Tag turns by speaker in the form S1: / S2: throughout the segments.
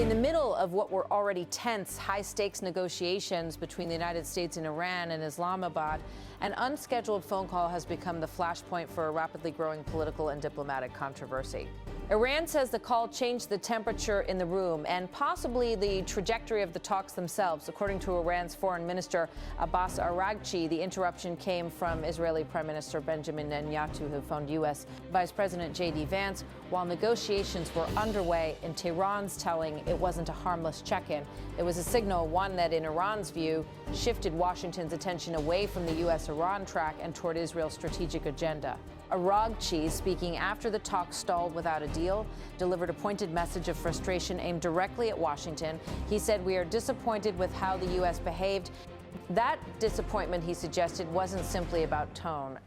S1: In the middle of what were already tense, high-stakes negotiations between the United States and Iran and Islamabad, an unscheduled phone call has become the flashpoint for a rapidly growing political and diplomatic controversy. Iran says the call changed the temperature in the room and possibly the trajectory of the talks themselves. According to Iran's Foreign Minister Abbas Araghchi, the interruption came from Israeli Prime Minister Benjamin Netanyahu, who phoned U.S. Vice President JD Vance while negotiations were underway. In Tehran's telling, it wasn't a harmless check-in. It was a signal, one that, in Iran's view, shifted Washington's attention away from the U.S.-Iran track and toward Israel's strategic agenda. Araghchi, speaking after the talks stalled without a deal, delivered a pointed message of frustration aimed directly at Washington. He said, "We are disappointed with how the U.S. behaved." That disappointment, he suggested, wasn't simply about tone.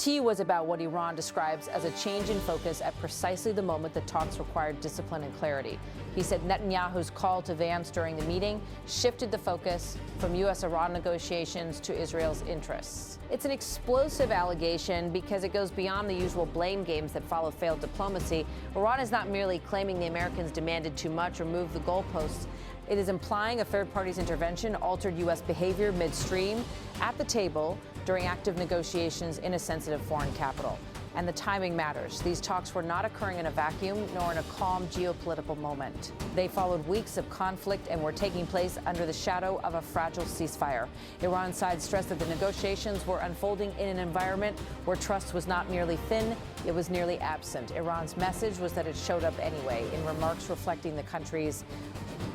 S1: It was about what Iran describes as a change in focus at precisely the moment the talks required discipline and clarity. He said Netanyahu's call to Vance during the meeting shifted the focus from U.S.-Iran negotiations to Israel's interests. It's an explosive allegation because it goes beyond the usual blame games that follow failed diplomacy. Iran is not merely claiming the Americans demanded too much or moved the goalposts. It is implying a third party's intervention altered U.S. behavior midstream at the table during active negotiations in a sensitive foreign capital. And the timing matters. These talks were not occurring in a vacuum, nor in a calm geopolitical moment. They followed weeks of conflict and were taking place under the shadow of a fragile ceasefire. Iran's side stressed that the negotiations were unfolding in an environment where trust was not merely thin, it was nearly absent. Iran's message was that it showed up anyway. In remarks reflecting the country's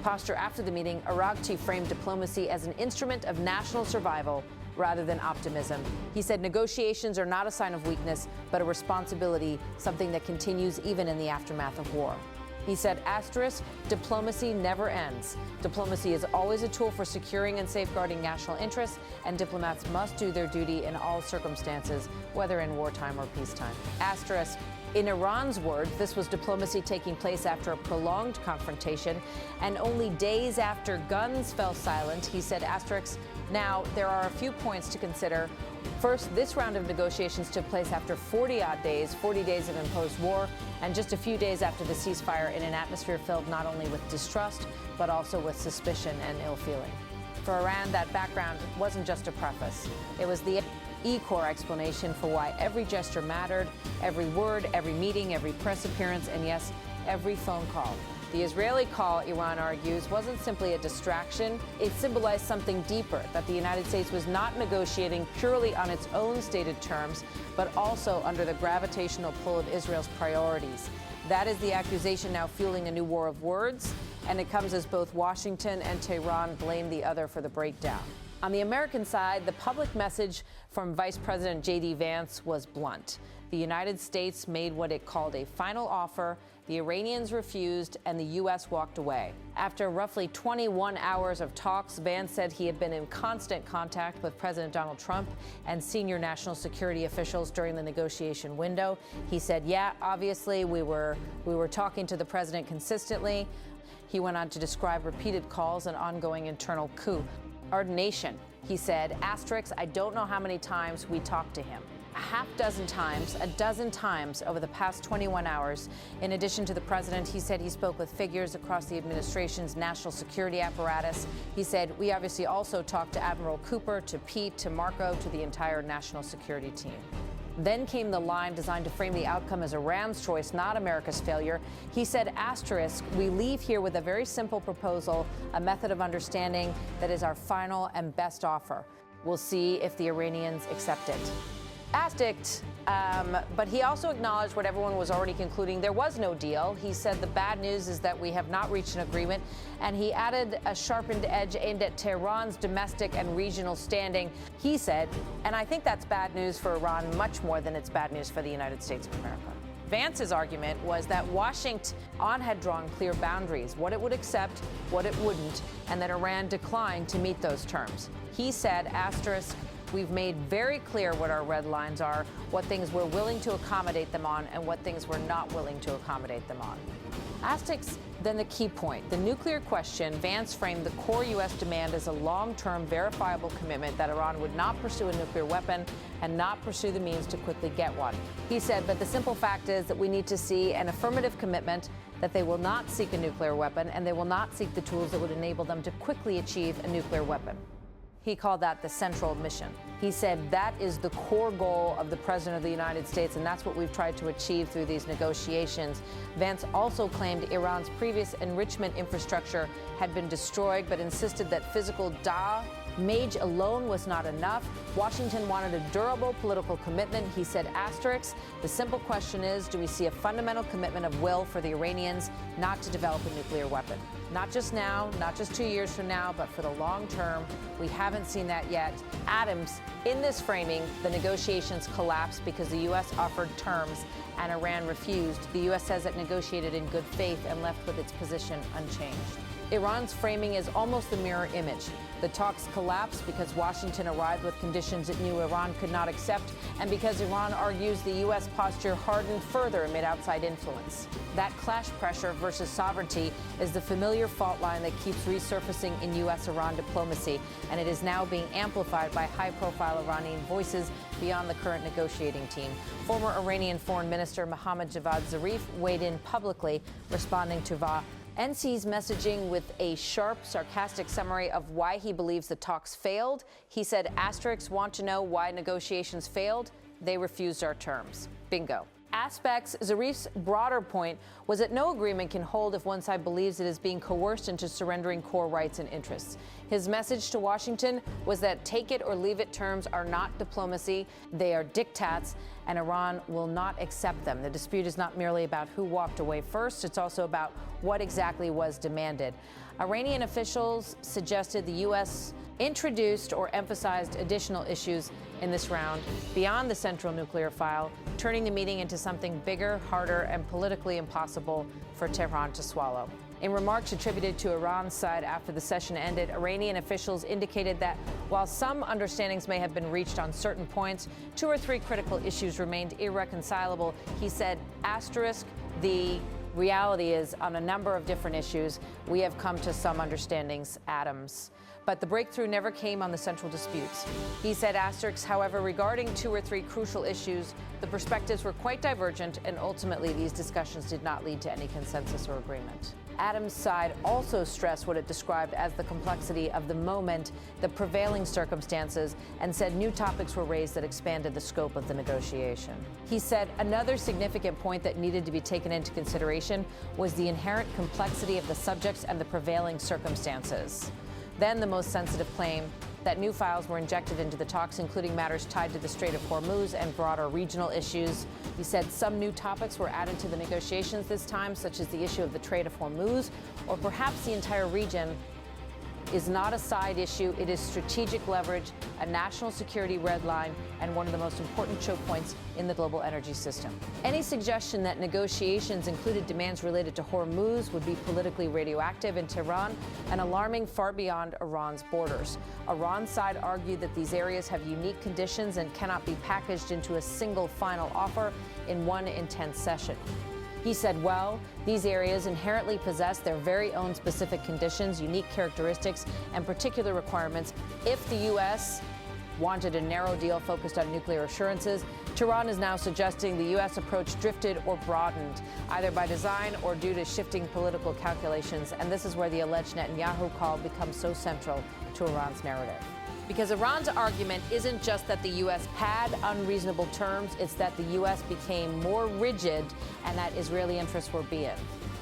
S1: posture after the meeting, Araghchi framed diplomacy as an instrument of national survival rather than optimism. He said negotiations are not a sign of weakness, but a responsibility, something that continues even in the aftermath of war. He said, diplomacy never ends. Diplomacy is always a tool for securing and safeguarding national interests, and diplomats must do their duty in all circumstances, whether in wartime or peacetime. In Iran's words, this was diplomacy taking place after a prolonged confrontation, and only days after guns fell silent. He said, now, there are a few points to consider. First, this round of negotiations took place after 40-odd days, 40 days of imposed war, and just a few days after the ceasefire, in an atmosphere filled not only with distrust, but also with suspicion and ill feeling. For Iran, that background wasn't just a preface. It was the core explanation for why every gesture mattered, every word, every meeting, every press appearance, and yes, every phone call. The Israeli call, Iran argues, wasn't simply a distraction. It symbolized something deeper, that the United States was not negotiating purely on its own stated terms, but also under the gravitational pull of Israel's priorities. That is the accusation now fueling a new war of words, and it comes as both Washington and Tehran blame the other for the breakdown. On the American side, the public message from Vice President JD Vance was blunt. The United States made what it called a final offer. The Iranians refused, and the U.S. walked away. After roughly 21 hours of talks, Vance said he had been in constant contact with President Donald Trump and senior national security officials during the negotiation window. He said, yeah, obviously, we were talking to the president consistently. He went on to describe repeated calls and ongoing internal coup. Our nation, he said, I don't know how many times we talked to him. A dozen times over the past 21 hours. In addition to the president, he said he spoke with figures across the administration's national security apparatus. He said, we obviously also talked to Admiral Cooper, to Pete, to Marco, to the entire national security team. Then came the line designed to frame the outcome as Iran's choice, not America's failure. He said, we leave here with a very simple proposal, a method of understanding that is our final and best offer. We'll see if the Iranians accept it. But he also acknowledged what everyone was already concluding. There was no deal. He said the bad news is that we have not reached an agreement. And he added a sharpened edge aimed at Tehran's domestic and regional standing. He said, and I think that's bad news for Iran much more than it's bad news for the United States of America. Vance's argument was that Washington had drawn clear boundaries, what it would accept, what it wouldn't, and that Iran declined to meet those terms. He said, We've made very clear what our red lines are, what things we're willing to accommodate them on, and what things we're not willing to accommodate them on. Asterix, then the key point, the nuclear question. Vance framed the core U.S. demand as a long-term, verifiable commitment that Iran would not pursue a nuclear weapon and not pursue the means to quickly get one. He said, but the simple fact is that we need to see an affirmative commitment that they will not seek a nuclear weapon and they will not seek the tools that would enable them to quickly achieve a nuclear weapon. He called that the central mission. He said that is the core goal of the President of the United States, and that's what we've tried to achieve through these negotiations. Vance also claimed Iran's previous enrichment infrastructure had been destroyed, but insisted that physical damage alone was not enough. Washington wanted a durable political commitment. He said, Asterix, the simple question is, do we see a fundamental commitment of will for the Iranians not to develop a nuclear weapon? Not just now, not just 2 years from now, but for the long term. We haven't seen that yet. Adams, in this framing, the negotiations collapsed because the U.S. offered terms and Iran refused. The U.S. says it negotiated in good faith and left with its position unchanged. Iran's framing is almost the mirror image. The talks collapsed because Washington arrived with conditions it knew Iran could not accept, and because Iran argues the U.S. posture hardened further amid outside influence. That clash pressure versus sovereignty is the familiar fault line that keeps resurfacing in U.S.-Iran diplomacy, and it is now being amplified by high-profile Iranian voices beyond the current negotiating team. Former Iranian Foreign Minister Mohammad Javad Zarif weighed in publicly, responding to NC's messaging with a sharp, sarcastic summary of why he believes the talks failed. He said, Asterix want to know why negotiations failed? They refused our terms. Bingo. Zarif's broader point was that no agreement can hold if one side believes it is being coerced into surrendering core rights and interests. His message to Washington was that take it or leave it terms are not diplomacy, they are diktats, and Iran will not accept them. The dispute is not merely about who walked away first, it's also about what exactly was demanded. Iranian officials suggested the U.S. introduced or emphasized additional issues in this round beyond the central nuclear file, turning the meeting into something bigger, harder, and politically impossible for Tehran to swallow. In remarks attributed to Iran's side after the session ended, Iranian officials indicated that while some understandings may have been reached on certain points, 2 or 3 critical issues remained irreconcilable. He said, asterisk, the reality is on a number of different issues, we have come to some understandings, Adams. But the breakthrough never came on the central disputes. He said, Asterix, however, regarding 2 or 3 crucial issues, the perspectives were quite divergent, and ultimately these discussions did not lead to any consensus or agreement. Adams' side also stressed what it described as the complexity of the moment, the prevailing circumstances, and said new topics were raised that expanded the scope of the negotiation. He said another significant point that needed to be taken into consideration was the inherent complexity of the subjects and the prevailing circumstances. Then the most sensitive claim that new files were injected into the talks, including matters tied to the Strait of Hormuz and broader regional issues. He said some new topics were added to the negotiations this time, such as the issue of the Strait of Hormuz, or perhaps the entire region is not a side issue. It is strategic leverage, a national security red line, and one of the most important choke points in the global energy system. Any suggestion that negotiations included demands related to Hormuz would be politically radioactive in Tehran and alarming far beyond Iran's borders. Iran's side argued that these areas have unique conditions and cannot be packaged into a single final offer in one intense session. He said, well, these areas inherently possess their very own specific conditions, unique characteristics, and particular requirements. If the U.S. wanted a narrow deal focused on nuclear assurances, Tehran is now suggesting the U.S. approach drifted or broadened, either by design or due to shifting political calculations. And this is where the alleged Netanyahu call becomes so central to Iran's narrative. Because Iran's argument isn't just that the U.S. had unreasonable terms, it's that the U.S. became more rigid and that Israeli interests were being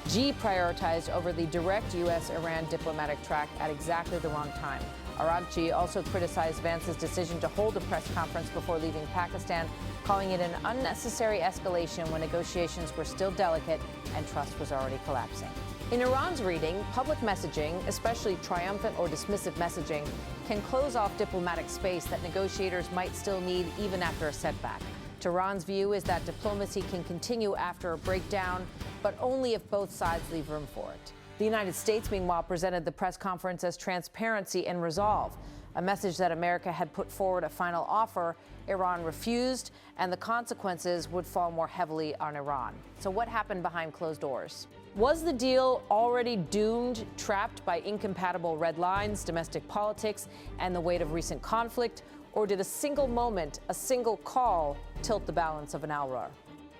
S1: prioritized over the direct U.S.-Iran diplomatic track at exactly the wrong time. Araghchi also criticized Vance's decision to hold a press conference before leaving Pakistan, calling it an unnecessary escalation when negotiations were still delicate and trust was already collapsing. In Iran's reading, public messaging, especially triumphant or dismissive messaging, can close off diplomatic space that negotiators might still need even after a setback. Tehran's view is that diplomacy can continue after a breakdown, but only if both sides leave room for it. The United States, meanwhile, presented the press conference as transparency and resolve. a message that America had put forward a final offer. Iran refused, and the consequences would fall more heavily on Iran. So what happened behind closed doors? Was the deal already doomed, trapped by incompatible red lines, domestic politics, and the weight of recent conflict? Or did a single moment, a single call, tilt the balance of an hour?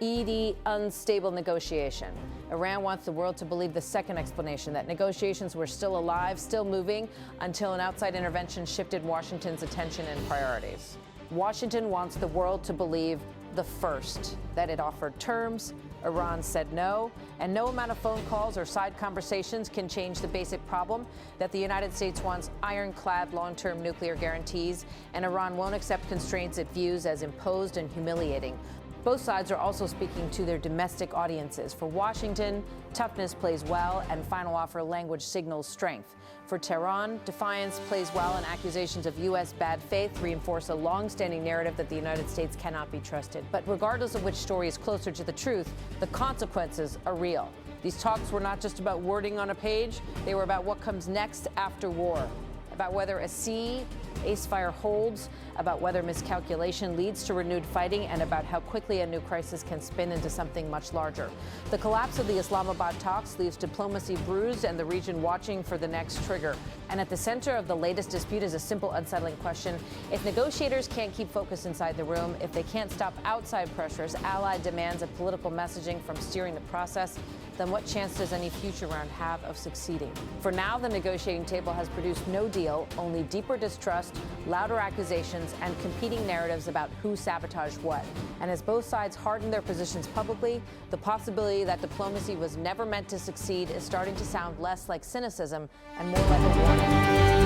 S1: ED, unstable negotiation. Iran wants the world to believe the second explanation, that negotiations were still alive, still moving, until an outside intervention shifted Washington's attention and priorities. Washington wants the world to believe the first, that it offered terms, Iran said no, and no amount of phone calls or side conversations can change the basic problem that the United States wants ironclad long-term nuclear guarantees, and Iran won't accept constraints it views as imposed and humiliating. Both sides are also speaking to their domestic audiences. For Washington, toughness plays well, and final offer language signals strength. For Tehran, defiance plays well, and accusations of U.S. bad faith reinforce a long-standing narrative that the United States cannot be trusted. But regardless of which story is closer to the truth, the consequences are real. These talks were not just about wording on a page, they were about what comes next after war, about whether a ceasefire holds, about whether miscalculation leads to renewed fighting, and about how quickly a new crisis can spin into something much larger. The collapse of the Islamabad talks leaves diplomacy bruised and the region watching for the next trigger. And at the center of the latest dispute is a simple, unsettling question. If negotiators can't keep focus inside the room, if they can't stop outside pressures, allied demands, and political messaging from steering the process, then what chance does any future round have of succeeding? For now, the negotiating table has produced no deal, only deeper distrust, louder accusations, and competing narratives about who sabotaged what. And as both sides harden their positions publicly, the possibility that diplomacy was never meant to succeed is starting to sound less like cynicism and more like a warning.